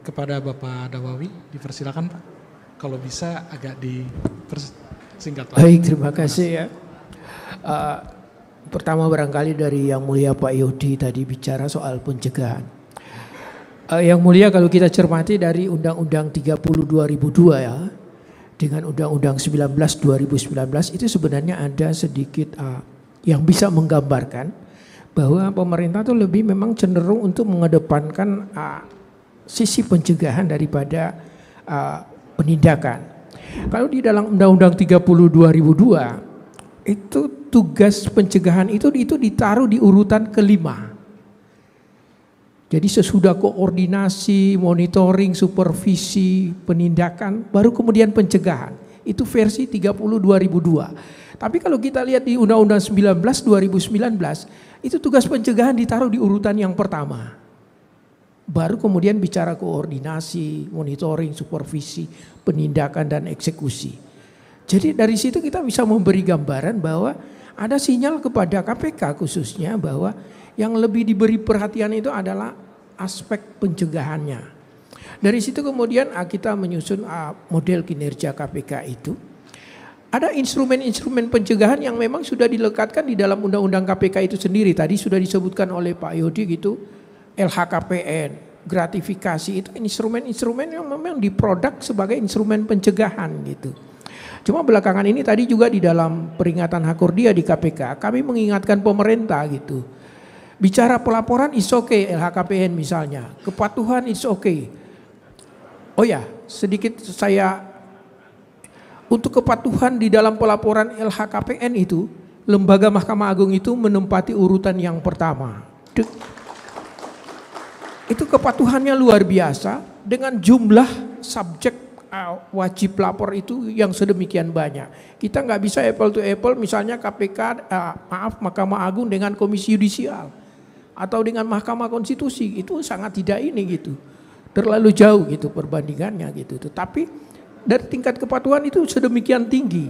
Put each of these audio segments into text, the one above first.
kepada Bapak Dawawi, dipersilakan Pak. Kalau bisa agak dipersingkat. Baik, terima kasih ya. Pertama barangkali dari Yang Mulia Pak Yodi tadi bicara soal pencegahan. Yang Mulia kalau kita cermati dari Undang-Undang 30 2002 ya, dengan Undang-Undang 19 2019 itu sebenarnya ada sedikit yang bisa menggambarkan bahwa pemerintah itu lebih memang cenderung untuk mengedepankan sisi pencegahan daripada penindakan. Kalau di dalam Undang-Undang 30 2002 itu tugas pencegahan itu ditaruh di urutan kelima. Jadi sesudah koordinasi, monitoring, supervisi, penindakan, baru kemudian pencegahan. Itu versi 30 2002. Tapi kalau kita lihat di Undang-Undang 19 2019, itu tugas pencegahan ditaruh di urutan yang pertama. Baru kemudian bicara koordinasi, monitoring, supervisi, penindakan dan eksekusi. Jadi dari situ kita bisa memberi gambaran bahwa ada sinyal kepada KPK khususnya bahwa yang lebih diberi perhatian itu adalah aspek pencegahannya. Dari situ kemudian kita menyusun model kinerja KPK itu. Ada instrumen-instrumen pencegahan yang memang sudah dilekatkan di dalam Undang-Undang KPK itu sendiri. Tadi sudah disebutkan oleh Pak Yodi gitu, LHKPN, gratifikasi itu instrumen-instrumen yang memang diproduk sebagai instrumen pencegahan gitu. Cuma belakangan ini tadi juga di dalam peringatan Hakordia di KPK kami mengingatkan pemerintah gitu. Bicara pelaporan is okay LHKPN misalnya, kepatuhan is okay. Oh ya, sedikit saya untuk kepatuhan di dalam pelaporan LHKPN itu, Lembaga Mahkamah Agung itu menempati urutan yang pertama. Itu kepatuhannya luar biasa dengan jumlah subjek wajib lapor itu yang sedemikian banyak. Kita nggak bisa apple to apple misalnya KPK, Mahkamah Agung dengan Komisi Yudisial atau dengan Mahkamah Konstitusi, itu sangat tidak ini gitu. Terlalu jauh gitu perbandingannya gitu. Tetapi dari tingkat kepatuhan itu sedemikian tinggi.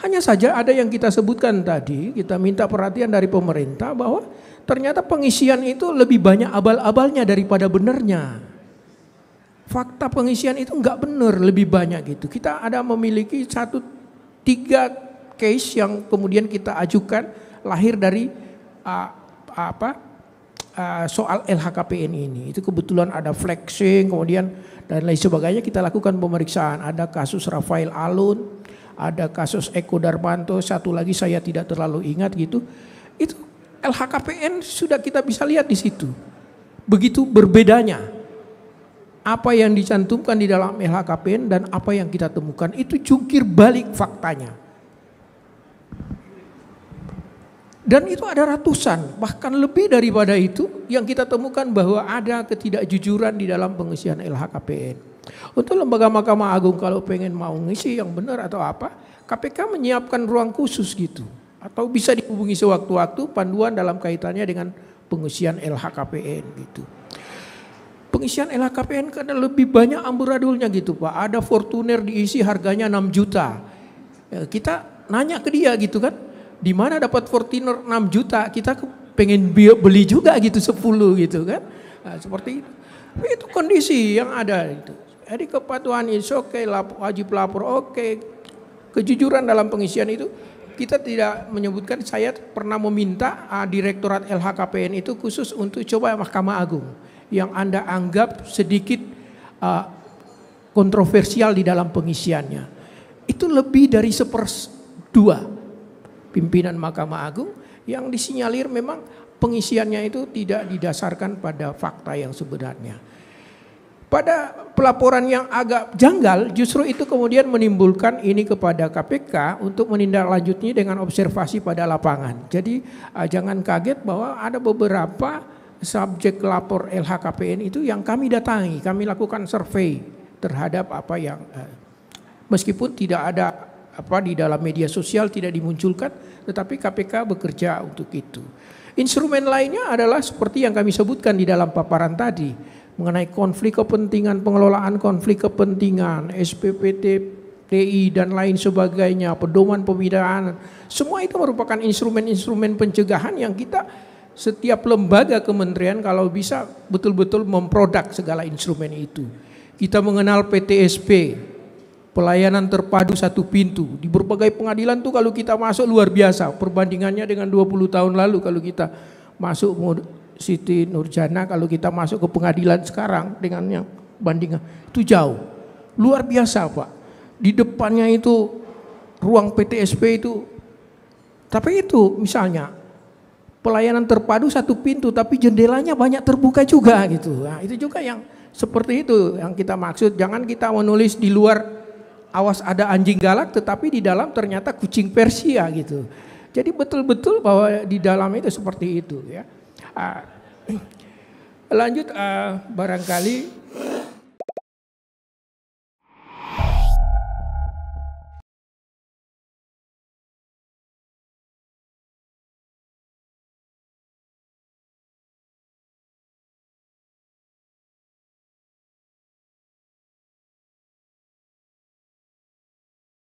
Hanya saja ada yang kita sebutkan tadi, kita minta perhatian dari pemerintah bahwa ternyata pengisian itu lebih banyak abal-abalnya daripada benernya. Fakta pengisian itu enggak benar, lebih banyak gitu. Kita ada memiliki 3 case yang kemudian kita ajukan lahir dari soal LHKPN ini. Itu kebetulan ada flexing kemudian dan lain sebagainya, kita lakukan pemeriksaan. Ada kasus Rafael Alun, ada kasus Eko Darmanto, satu lagi saya tidak terlalu ingat gitu. Itu LHKPN sudah kita bisa lihat di situ. Begitu berbedanya apa yang dicantumkan di dalam LHKPN dan apa yang kita temukan, itu jungkir balik faktanya. Dan itu ada ratusan, bahkan lebih daripada itu yang kita temukan bahwa ada ketidakjujuran di dalam pengisian LHKPN. Untuk Lembaga Mahkamah Agung kalau pengen mau ngisi yang benar atau apa, KPK menyiapkan ruang khusus gitu. Atau bisa dihubungi sewaktu-waktu panduan dalam kaitannya dengan pengisian LHKPN gitu. Pengisian LHKPN karena lebih banyak amburadulnya gitu Pak. Ada Fortuner diisi harganya 6 juta. Kita nanya ke dia gitu kan. Di mana dapat Fortuner 6 juta, kita pengen beli juga gitu 10 gitu kan. Nah, seperti itu. Itu kondisi yang ada itu. Jadi kepatuhan is oke, wajib lapor oke. Kejujuran dalam pengisian itu kita tidak menyebutkan. Saya pernah meminta Direktorat LHKPN itu khusus untuk coba Mahkamah Agung yang Anda anggap sedikit kontroversial di dalam pengisiannya. Itu lebih dari 1/2 pimpinan Mahkamah Agung yang disinyalir memang pengisiannya itu tidak didasarkan pada fakta yang sebenarnya. Pada pelaporan yang agak janggal justru itu kemudian menimbulkan ini kepada KPK untuk menindaklanjutnya dengan observasi pada lapangan. Jadi jangan kaget bahwa ada beberapa subjek lapor LHKPN itu yang kami datangi, kami lakukan survei terhadap apa yang meskipun tidak ada di dalam media sosial tidak dimunculkan, tetapi KPK bekerja untuk itu. Instrumen lainnya adalah seperti yang kami sebutkan di dalam paparan tadi mengenai konflik kepentingan, pengelolaan konflik kepentingan, SPPT, TI dan lain sebagainya, pedoman pembinaan. Semua itu merupakan instrumen-instrumen pencegahan yang kita setiap lembaga kementerian kalau bisa betul-betul memproduk segala instrumen itu. Kita mengenal PTSP, pelayanan terpadu satu pintu. Di berbagai pengadilan tuh kalau kita masuk luar biasa. Perbandingannya dengan 20 tahun lalu kalau kita masuk Siti Nurjana, kalau kita masuk ke pengadilan sekarang dengan yang bandingan itu jauh. Luar biasa Pak. Di depannya itu ruang PTSP itu. Tapi itu misalnya pelayanan terpadu satu pintu tapi jendelanya banyak terbuka juga gitu. Nah, itu juga yang seperti itu yang kita maksud. Jangan kita menulis di luar awas ada anjing galak tetapi di dalam ternyata kucing Persia gitu. Jadi betul-betul bahwa di dalam itu seperti itu ya. Lanjut barangkali